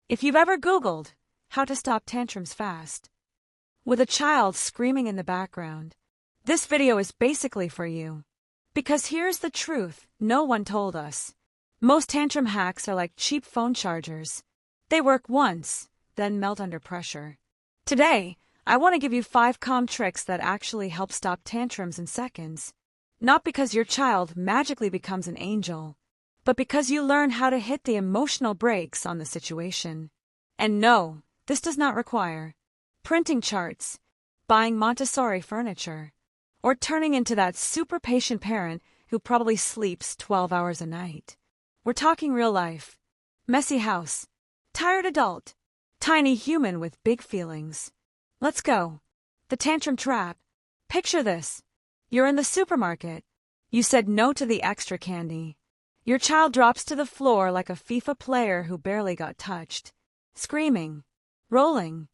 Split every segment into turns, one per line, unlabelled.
If you've ever Googled how to stop tantrums fast, with a child screaming in the background, this video is basically for you. Because here's the truth no one told us. Most tantrum hacks are like cheap phone chargers. They work once, then melt under pressure. Today, I want to give you 5 calm tricks that actually help stop tantrums in seconds. Not because your child magically becomes an angel, but because you learn how to hit the emotional brakes on the situation. And no, this does not require printing charts, buying Montessori furniture, or turning into that super patient parent who probably sleeps 12 hours a night. We're talking real life. Messy house, tired adult, tiny human with big feelings. Let's go. The tantrum trap. Picture this. You're in the supermarket. You said no to the extra candy. Your child drops to the floor like a FIFA player who barely got touched. Screaming. Rolling.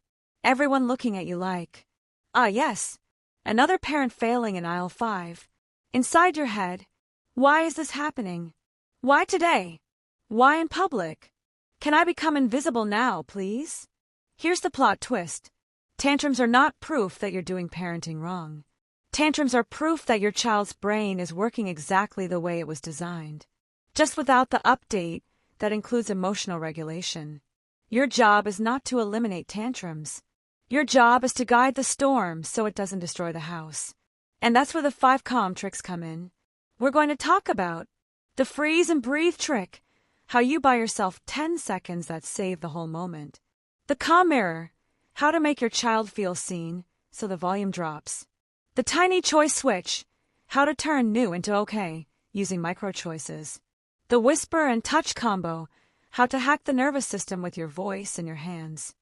Everyone looking at you like, ah yes, another parent failing in aisle 5. Inside your head, why is this happening? Why today? Why in public? Can I become invisible now, please? Here's the plot twist. Tantrums are not proof that you're doing parenting wrong. Tantrums are proof that your child's brain is working exactly the way it was designed, just without the update that includes emotional regulation. Your job is not to eliminate tantrums. Your job is to guide the storm so it doesn't destroy the house. And that's where the 5 calm tricks come in. We're going to talk about the freeze and breathe trick, how you buy yourself 10 seconds that save the whole moment. The calm mirror, how to make your child feel seen so the volume drops. The tiny choice switch, how to turn new into okay using micro choices. The whisper and touch combo, how to hack the nervous system with your voice and your hands.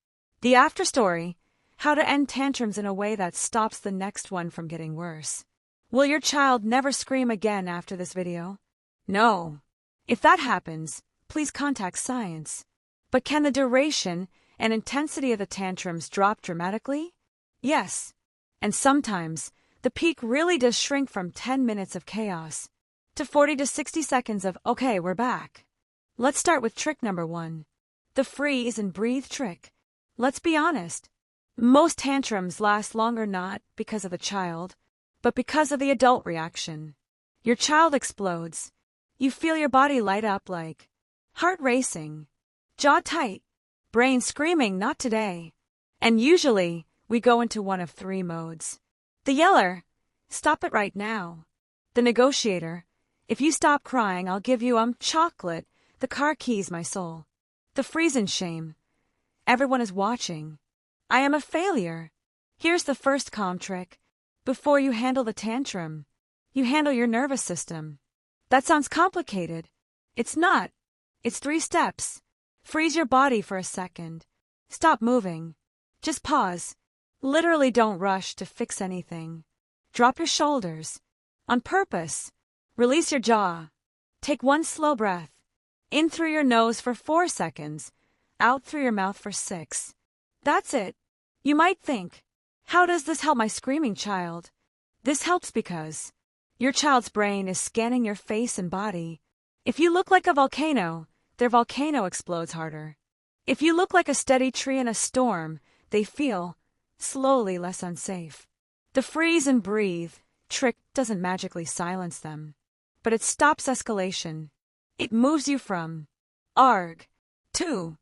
The after story, how to end tantrums in a way that stops the next one from getting worse. Will your child never scream again after this video? No. If that happens, please contact science. But can the duration and intensity of the tantrums drop dramatically? Yes. And sometimes, the peak really does shrink from 10 minutes of chaos to 40 to 60 seconds of, okay, we're back. Let's start with trick number 1. The freeze and breathe trick. Let's be honest. Most tantrums last longer not because of the child, but because of the adult reaction. Your child explodes. You feel your body light up like heart racing, jaw tight, brain screaming, not today. And usually, we go into one of 3 modes. The yeller, stop it right now. The negotiator, if you stop crying, I'll give you chocolate, the car keys, my soul. The freeze and shame. Everyone is watching. I am a failure. Here's the first calm trick. Before you handle the tantrum, you handle your nervous system. That sounds complicated. It's not. It's 3 steps. Freeze your body for a second. Stop moving. Just pause. Literally don't rush to fix anything. Drop your shoulders. On purpose. Release your jaw. Take 1 slow breath. In through your nose for 4 seconds. Out through your mouth for 6. That's it. You might think, how does this help my screaming child? This helps because your child's brain is scanning your face and body. If you look like a volcano, their volcano explodes harder. If you look like a steady tree in a storm, they feel slowly less unsafe. The freeze and breathe trick doesn't magically silence them, but it stops escalation. It moves you from arg to,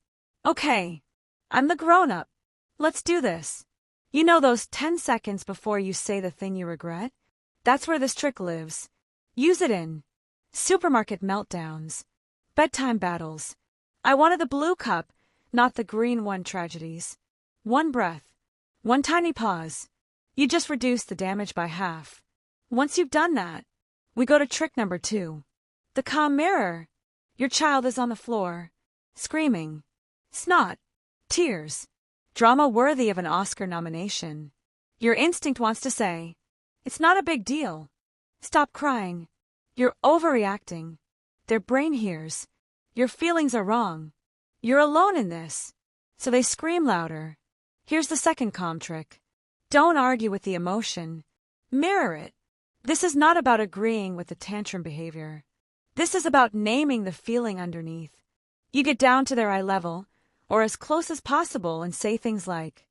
okay, I'm the grown-up. Let's do this. You know those 10 seconds before you say the thing you regret? That's where this trick lives. Use it in supermarket meltdowns, bedtime battles. I wanted the blue cup, not the green one tragedies. 1 breath. 1 tiny pause. You just reduce the damage by half. Once you've done that, we go to trick number 2. The calm mirror. Your child is on the floor, screaming. Snot. Tears. Drama worthy of an Oscar nomination. Your instinct wants to say, it's not a big deal. Stop crying. You're overreacting. Their brain hears. Your feelings are wrong. You're alone in this. So they scream louder. Here's the second calm trick. Don't argue with the emotion. Mirror it. This is not about agreeing with the tantrum behavior. This is about naming the feeling underneath. You get down to their eye level, or as close as possible and say things like,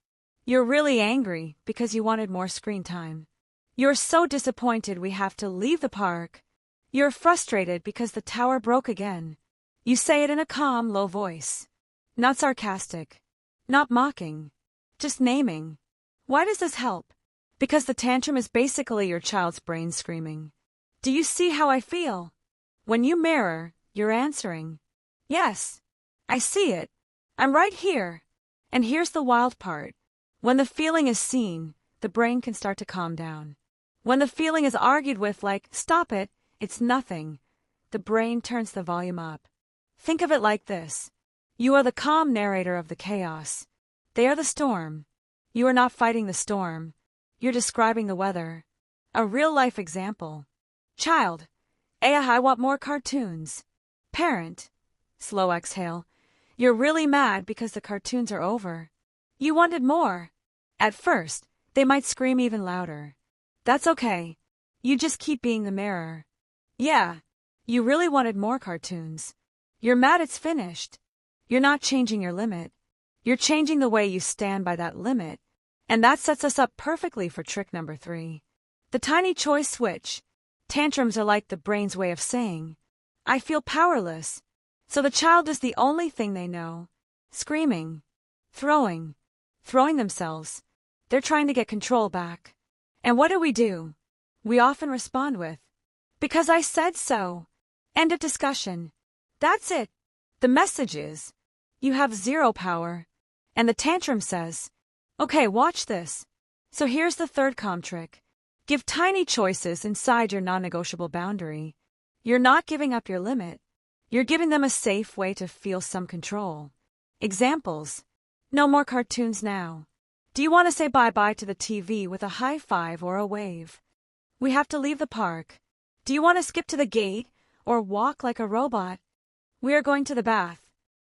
"You're really angry because you wanted more screen time. You're so disappointed we have to leave the park. You're frustrated because the tower broke again." You say it in a calm, low voice. Not sarcastic. Not mocking. Just naming. Why does this help? Because the tantrum is basically your child's brain screaming, "Do you see how I feel?" When you mirror, you're answering, "Yes, I see it. I'm right here." And here's the wild part. When the feeling is seen, the brain can start to calm down. When the feeling is argued with like, "Stop it, it's nothing," the brain turns the volume up. Think of it like this. You are the calm narrator of the chaos. They are the storm. You are not fighting the storm. You're describing the weather. A real-life example. Child, I want more cartoons. Parent, slow exhale. You're really mad because the cartoons are over. You wanted more. At first, they might scream even louder. That's okay. You just keep being the mirror. Yeah, you really wanted more cartoons. You're mad it's finished. You're not changing your limit. You're changing the way you stand by that limit. And that sets us up perfectly for trick number 3. The tiny choice switch. Tantrums are like the brain's way of saying, "I feel powerless." So the child does the only thing they know. Screaming. Throwing themselves. They're trying to get control back. And what do? We often respond with, "Because I said so." End of discussion. That's it. The message is, you have zero power. And the tantrum says, "Okay, watch this." So here's the third calm trick. Give tiny choices inside your non-negotiable boundary. You're not giving up your limit. You're giving them a safe way to feel some control. Examples. No more cartoons now. Do you want to say bye-bye to the TV with a high five or a wave? We have to leave the park. Do you want to skip to the gate or walk like a robot? We are going to the bath.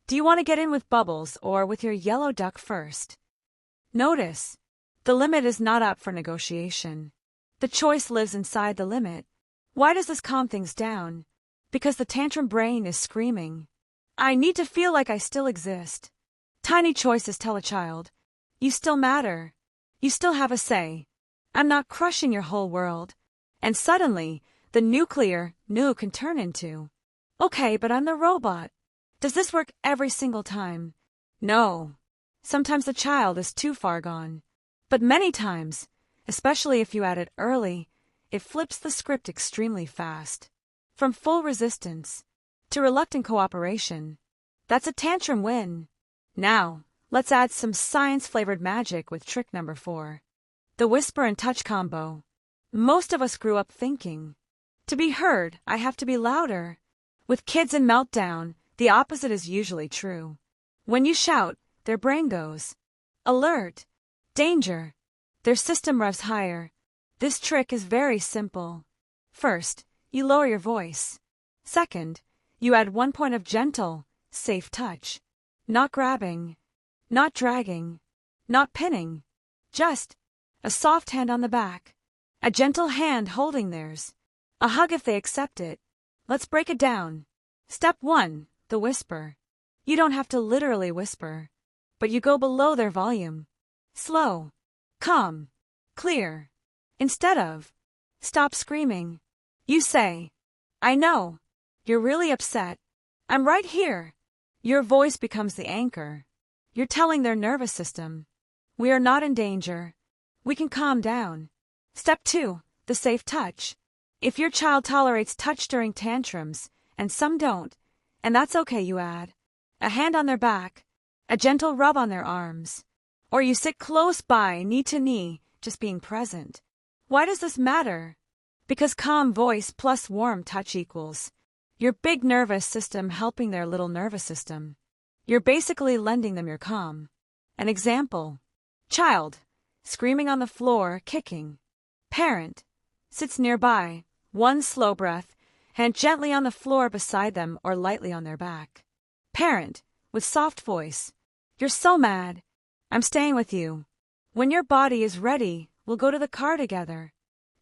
Do you want to get in with Bubbles or with your yellow duck first? Notice, the limit is not up for negotiation. The choice lives inside the limit. Why does this calm things down? Because the tantrum brain is screaming, "I need to feel like I still exist." Tiny choices tell a child, "You still matter. You still have a say. I'm not crushing your whole world." And suddenly, the nuclear NOOOO can turn into, "Okay, but I'm the robot." Does this work every single time? No. Sometimes the child is too far gone. But many times, especially if you add it early, it flips the script extremely fast. From full resistance to reluctant cooperation. That's a tantrum win. Now, let's add some science-flavored magic with trick number 4. The whisper and touch combo. Most of us grew up thinking, "To be heard, I have to be louder." With kids in meltdown, the opposite is usually true. When you shout, their brain goes, "Alert! Danger!" Their system revs higher. This trick is very simple. First, you lower your voice. Second, you add 1 point of gentle, safe touch. Not grabbing, not dragging, not pinning. Just a soft hand on the back. A gentle hand holding theirs. A hug if they accept it. Let's break it down. Step 1. The whisper. You don't have to literally whisper, but you go below their volume. Slow, calm, clear. Instead of, "Stop screaming," you say, "I know. You're really upset. I'm right here." Your voice becomes the anchor. You're telling their nervous system, "We are not in danger. We can calm down." Step 2. The safe touch. If your child tolerates touch during tantrums, and some don't, and that's okay, you add a hand on their back, a gentle rub on their arms, or you sit close by, knee to knee, just being present. Why does this matter? Because calm voice plus warm touch equals your big nervous system helping their little nervous system. You're basically lending them your calm. An example. Child, screaming on the floor, kicking. Parent, sits nearby, one slow breath, hand gently on the floor beside them or lightly on their back. Parent, with soft voice, "You're so mad. I'm staying with you. When your body is ready, we'll go to the car together."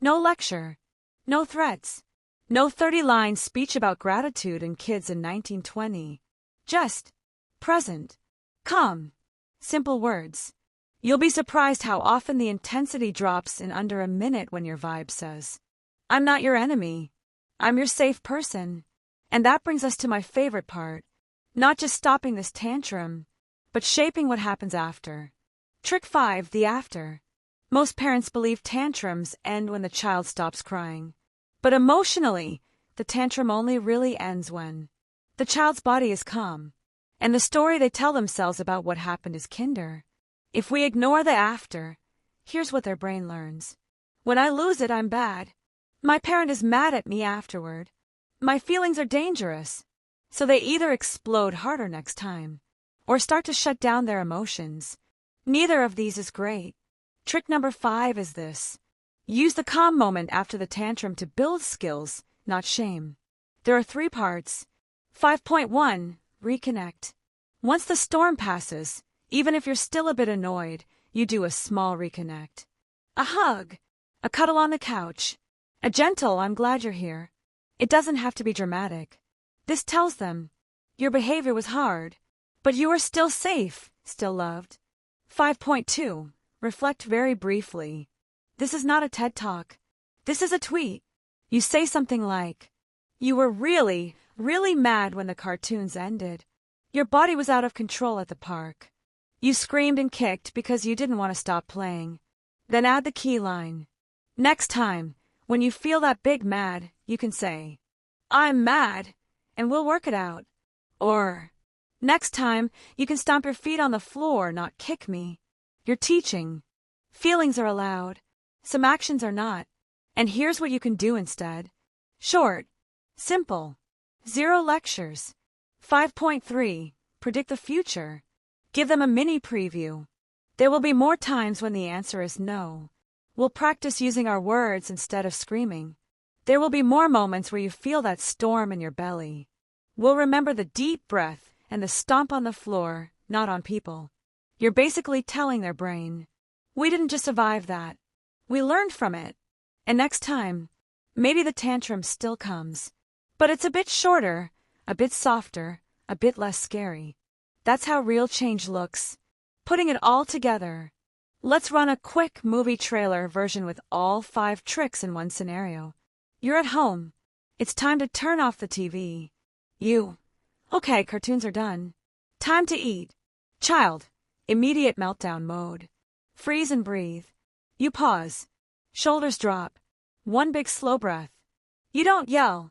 No lecture. No threats. No 30-line speech about gratitude and kids in 1920. Just present. Calm. Simple words. You'll be surprised how often the intensity drops in under a minute when your vibe says, I'm not your enemy. I'm your safe person. And that brings us to my favorite part. Not just stopping this tantrum, but shaping what happens after. Trick 5, the after. Most parents believe tantrums end when the child stops crying. But emotionally, the tantrum only really ends when the child's body is calm, and the story they tell themselves about what happened is kinder. If we ignore the after, here's what their brain learns. When I lose it, I'm bad. My parent is mad at me afterward. My feelings are dangerous. So they either explode harder next time, or start to shut down their emotions. Neither of these is great. Trick number 5 is this. Use the calm moment after the tantrum to build skills, not shame. There are 3 parts. 5.1. Reconnect. Once the storm passes, even if you're still a bit annoyed, you do a small reconnect. A hug, a cuddle on the couch, a gentle I'm glad you're here. It doesn't have to be dramatic. This tells them, your behavior was hard, but you are still safe, still loved. 5.2. Reflect very briefly. This is not a TED Talk. This is a tweet. You say something like, you were really mad when the cartoons ended. Your body was out of control at the park. You screamed and kicked because you didn't want to stop playing. Then add the key line. Next time, when you feel that big mad, you can say, I'm mad, and we'll work it out. Or, next time, you can stomp your feet on the floor, not kick me. You're teaching. Feelings are allowed. Some actions are not. And here's what you can do instead. Short. Simple. 0 lectures. 5.3. Predict the future. Give them a mini preview. There will be more times when the answer is no. We'll practice using our words instead of screaming. There will be more moments where you feel that storm in your belly. We'll remember the deep breath and the stomp on the floor, not on people. You're basically telling their brain, we didn't just survive that. We learned from it. And next time, maybe the tantrum still comes. But it's a bit shorter, a bit softer, a bit less scary. That's how real change looks. Putting it all together. Let's run a quick movie trailer version with all 5 tricks in one scenario. You're at home. It's time to turn off the TV. Okay, cartoons are done. Time to eat. Child. Immediate meltdown mode. Freeze and breathe. You pause. Shoulders drop. One big slow breath. You don't yell.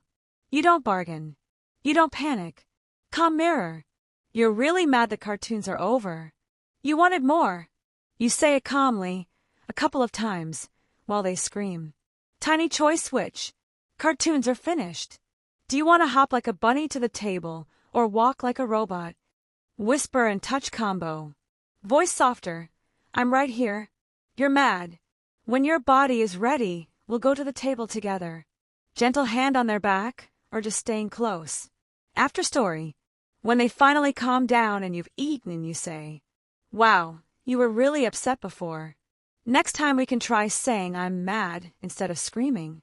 You don't bargain. You don't panic. Calm mirror. You're really mad the cartoons are over. You wanted more. You say it calmly, a couple of times, while they scream. Tiny choice switch. Cartoons are finished. Do you want to hop like a bunny to the table or walk like a robot? Whisper and touch combo. Voice softer. I'm right here. You're mad. When your body is ready, we'll go to the table together. Gentle hand on their back or just staying close. After story. When they finally calm down and you've eaten, you say, wow, you were really upset before. Next time we can try saying I'm mad instead of screaming.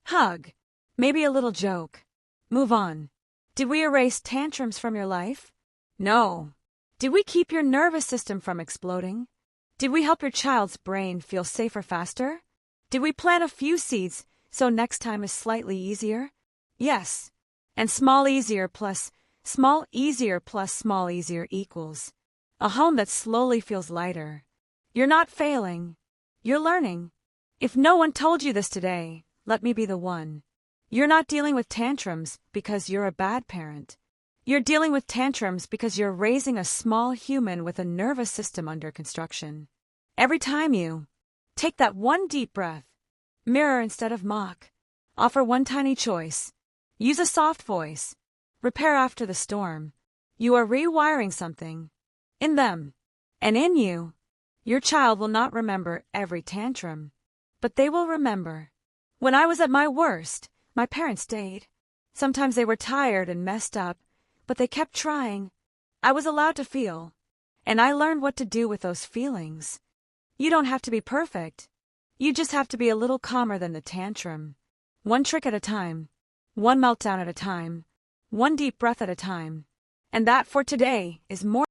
Hug. Maybe a little joke. Move on. Did we erase tantrums from your life? No. Did we keep your nervous system from exploding? Did we help your child's brain feel safer faster? Did we plant a few seeds so next time is slightly easier? Yes. And small easier plus small easier equals a home that slowly feels lighter. You're not failing. You're learning. If no one told you this today, let me be the one. You're not dealing with tantrums because you're a bad parent. You're dealing with tantrums because you're raising a small human with a nervous system under construction. Every time you take that one deep breath, mirror instead of mock, offer one tiny choice, use a soft voice, repair after the storm, you are rewiring something in them and in you. Your child will not remember every tantrum, but they will remember. When I was at my worst, my parents stayed. Sometimes they were tired and messed up, but they kept trying. I was allowed to feel, and I learned what to do with those feelings. You don't have to be perfect. You just have to be a little calmer than the tantrum. One trick at a time, one meltdown at a time, one deep breath at a time. And that for today is more